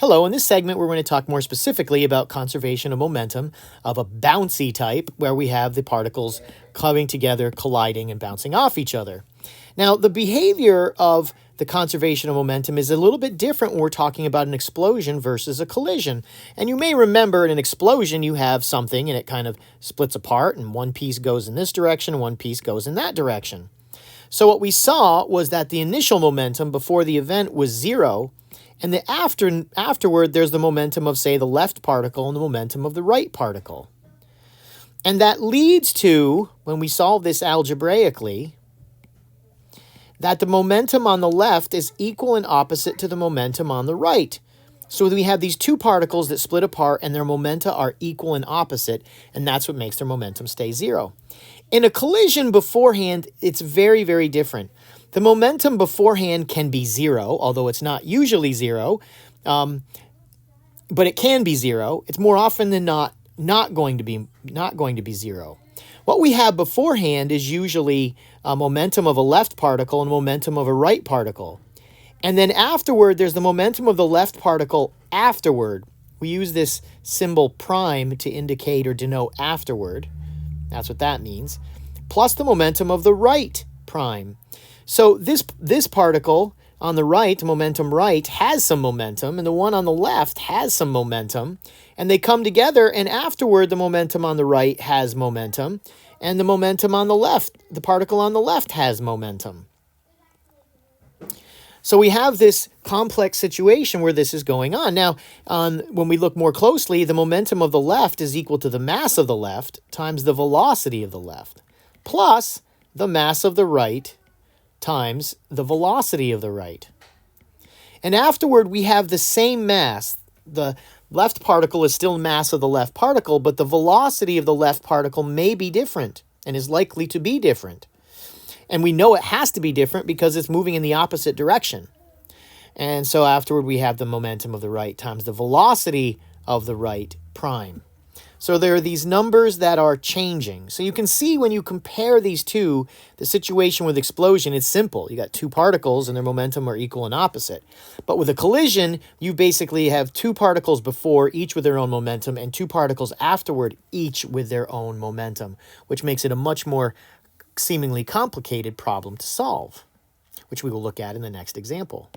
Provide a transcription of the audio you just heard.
Hello, in this segment we're going to talk more specifically about conservation of momentum of a bouncy type where we have the particles coming together, colliding, and bouncing off each other. Now, the behavior of the conservation of momentum is a little bit different when we're talking about an explosion versus a collision. And you may remember in an explosion you have something and it kind of splits apart and one piece goes in this direction, one piece goes in that direction. So what we saw was that the initial momentum before the event was zero, and afterward, there's the momentum of, say, the left particle and the momentum of the right particle. And that leads to, when we solve this algebraically, that the momentum on the left is equal and opposite to the momentum on the right. So we have these two particles that split apart and their momenta are equal and opposite, and that's what makes their momentum stay zero. In a collision beforehand, it's very, very different. The momentum beforehand can be zero, although it's not usually zero, but it can be zero. It's more often than not going to be zero. What we have beforehand is usually a momentum of a left particle and momentum of a right particle. And then afterward, there's the momentum of the left particle afterward. We use this symbol prime to indicate or denote afterward. That's what that means. Plus the momentum of the right prime. So this particle on the right, the momentum right, has some momentum, and the one on the left has some momentum, and they come together, and afterward the momentum on the right has momentum, and the momentum on the left, the particle on the left has momentum. So we have this complex situation where this is going on. Now, when we look more closely, the momentum of the left is equal to the mass of the left times the velocity of the left, plus the mass of the right times the velocity of the right. And afterward, we have the same mass. The left particle is still mass of the left particle, but the velocity of the left particle may be different and is likely to be different. And we know it has to be different because it's moving in the opposite direction. And so afterward, we have the momentum of the right times the velocity of the right prime. So there are these numbers that are changing. So you can see when you compare these two, the situation with explosion, it's simple. You got two particles and their momentum are equal and opposite. But with a collision, you basically have two particles before, each with their own momentum, and two particles afterward, each with their own momentum, which makes it a much more seemingly complicated problem to solve, which we will look at in the next example.